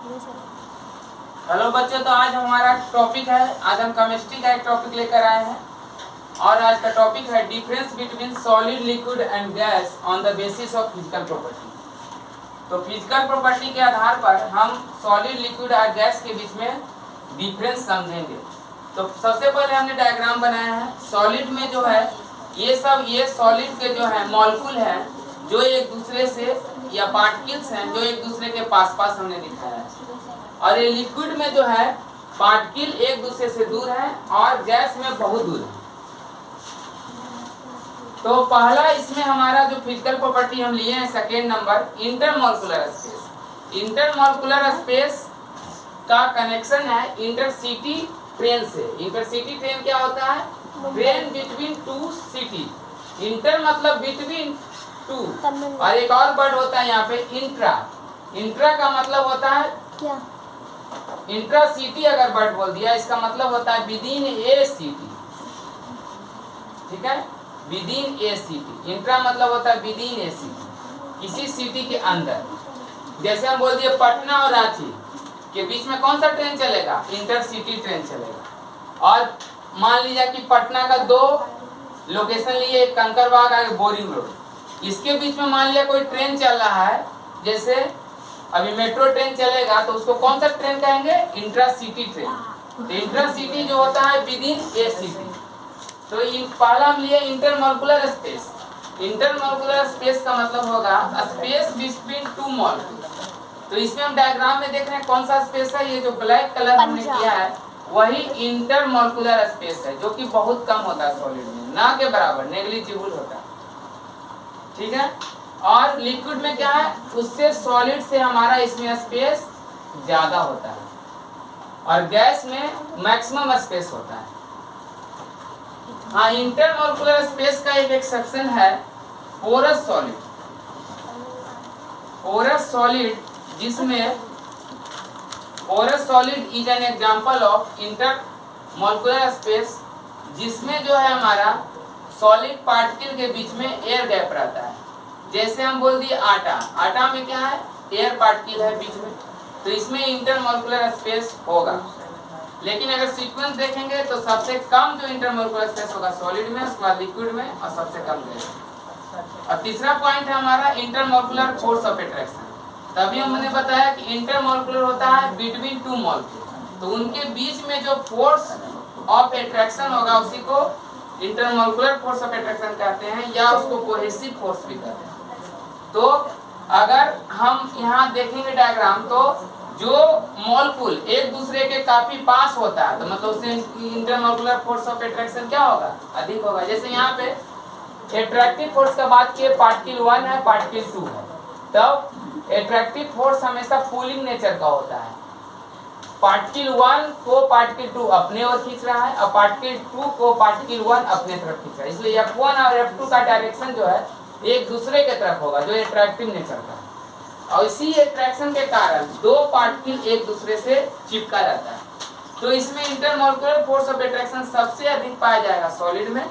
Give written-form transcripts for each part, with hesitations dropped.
Hello बच्चों, तो आज हमारा टॉपिक है, आज हम केमिस्ट्री का एक टॉपिक लेकर आए हैं और आज का टॉपिक है difference between solid, liquid and gas on the basis of physical property. तो फिजिकल प्रॉपर्टी के आधार पर हम सॉलिड, लिक्विड और गैस के बीच में डिफरेंस समझेंगे। तो सबसे पहले हमने डायग्राम बनाया है। सॉलिड में जो है ये सॉलिड के जो है मॉलिक्यूल है जो एक दूसरे से या पार्टिकल्स हैं जो एक दूसरे के पास हमने दिखाया है। और ये लिक्विड में जो है पार्टिकल एक दूसरे से दूर है और गैस में बहुत दूर है। तो पहला इसमें हमारा जो फिजिकल प्रॉपर्टी हम लिए हैं second number, intermolecular space. Intermolecular space का कनेक्शन है इंटरसिटी ट्रेन से। इंटरसिटी ट्रेन क्या होता है? Train between two city. Inter मतलब बिटवीन टू, और एक और वर्ड होता है यहाँ पे इंट्रा। इंट्रा का मतलब होता है क्या? इंट्रा सिटी अगर वर्ड बोल दिया इसका मतलब होता है विदिन ए सिटी। ठीक है, विदिन ए सिटी। इंट्रा मतलब होता है विदिन ए सिटी, किसी सिटी के अंदर। जैसे हम बोल दिए पटना और रांची के बीच में कौन सा ट्रेन चलेगा? इंटरसिटी ट्रेन चलेगा। और मान लीजिए कि पटना का दो लोकेशन लिए, एक कंकरबाग और बोरिंग रोड, इसके बीच में मान लिया कोई ट्रेन चल रहा है, जैसे अभी मेट्रो ट्रेन चलेगा तो उसको कौन सा ट्रेन कहेंगे? Intracity train. तो इंट्रासिटी जो होता है विदिन ए सिटी। तो पहला हम लिए इंटरमॉलिक्यूलर स्पेस। इंटरमॉलिक्यूलर स्पेस का मतलब होगा स्पेस बिटवीन टू मॉलिक्यूल्स। तो इसमें हम डायग्राम में देख रहे हैं कौन सा स्पेस है, ये जो ब्लैक कलर हमने किया है वही इंटरमॉलिक्यूलर स्पेस है, जो कि बहुत कम होता है सॉलिड में, ना के बराबर, नेग्लिजिबल होता है। ठीक है, और लिक्विड में क्या है, उससे सॉलिड से हमारा इसमें स्पेस ज्यादा होता है और गैस में मैक्सिमम स्पेस होता है। हाँ, इंटरमॉलिक्यूलर स्पेस का एक एक्सेप्शन है पोरस सॉलिड। पोरस सॉलिड, जिसमें porous solid is an example of intermolecular space, जिसमें जो है हमारा सॉलिड पार्टिकल के बीच में एयर गैप रहता है। जैसे हम बोल दिए आटा, आटा में क्या है? एयर पार्टिकल है बीच में, तो इसमें इंटरमॉलिक्यूलर स्पेस होगा। लेकिन अगर सीक्वेंस देखेंगे तो सबसे कम जो इंटरमॉलिक्यूलर स्पेस होगा सॉलिड में, उसके बाद लिक्विड में, और सबसे कम गैस। और तीसरा पॉइंट है हमारा इंटरमॉलिक्यूलर फोर्स ऑफ अट्रैक्शन। तभी हमने बताया कि इंटरमॉलिक्यूलर होता है बिटवीन टू मॉलिक्यूल, तो उनके बीच में जो फोर्स ऑफ अट्रैक्शन होगा उसी को इंटरमॉलिक्यूलर फोर्स ऑफ अट्रैक्शन कहते हैं, या उसको कोहेसिव फोर्स भी कहते हैं। तो अगर हम यहाँ देखेंगे डायग्राम, तो जो मॉलिक्यूल एक दूसरे के काफी पास होता है तो मतलब उससे इंटरमॉलिक्यूलर फोर्स ऑफ अट्रैक्शन क्या होगा? अधिक होगा। जैसे यहाँ पे अट्रैक्टिव फोर्स का बात किए, पार्टिकल 1 है, पार्टिकल 2 है, तब अट्रैक्टिव फोर्स हमेशा पुलिंग नेचर का होता है। पार्टिकल 1 को पार्टिकल 2 अपने ओर खींच रहा है और पार्टिकल 2 को पार्टिकल 1 अपने तरफ खींच रहा है, इसलिए F1 और F2 का डायरेक्शन जो है एक दूसरे के तरफ होगा, जो अट्रैक्टिव नेचर का है। और इसी अट्रैक्शन के कारण दो पार्टिकल एक दूसरे से चिपका रहता है। तो इसमें इंटरमॉलिक्यूलर फोर्स ऑफ अट्रैक्शन सबसे अधिक पाया जाएगा सॉलिड में।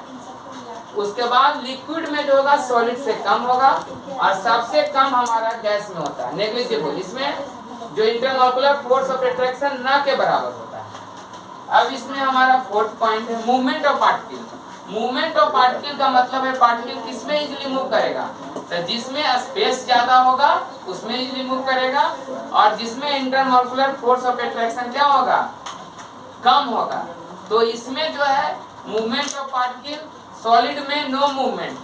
उसके बाद लिक्विड में जो होगा सॉलिड से कम होगा, और सबसे कम हमारा गैस में होता है, नेग्लिजिबल। इसमें जो इंटरमॉलिक्यूलर फोर्स ऑफ अट्रैक्शन ना के बराबर होता है। अब इसमें हमारा फोर्थ पॉइंट है movement of particle. Movement of particle का मतलब है पार्टिकल किसमें इजीली मूव करेगा? तो जिसमें स्पेस ज्यादा होगा उसमें इजीली मूव करेगा, और जिसमें इंटरमॉलिक्यूलर फोर्स ऑफ अट्रैक्शन क्या होगा? कम होगा। तो इसमें जो है मूवमेंट ऑफ पार्टिकल, सॉलिड में नो मूवमेंट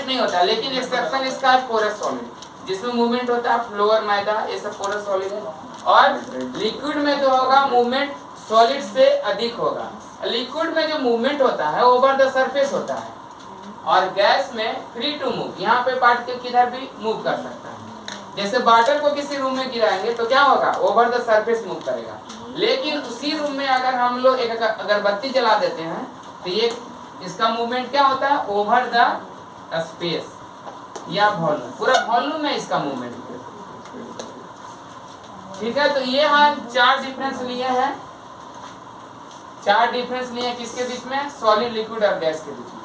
नहीं होता, लेकिन एक्सेप्शन इसका है पोरस सॉलिड, जिसमें मूवमेंट होता है फ्लोर, मैदा, ये सब पोरस सॉलिड है। और लिक्विड में जो होगा मूवमेंट सॉलिड से अधिक होगा। लिक्विड में जो मूवमेंट होता है ओवर द सरफेस होता है, और गैस में फ्री टू मूव, यहाँ पे पार्टिकल किधर भी मूव कर सकता है। जैसे वाटर को किसी रूम में गिराएंगे तो क्या होगा? ओवर द सरफेस मूव करेगा। लेकिन उसी रूम में अगर हम लोग एक अगरबत्ती जला देते हैं तो ये इसका मूवमेंट क्या होता है? ओवर द स्पेस या वॉल्यूम, पूरा वॉल्यूम में इसका मूवमेंट। ठीक है, तो ये हम 4 डिफरेंस लिए हैं। 4 डिफरेंस लिए किसके बीच में? सॉलिड, लिक्विड और गैस के बीच में।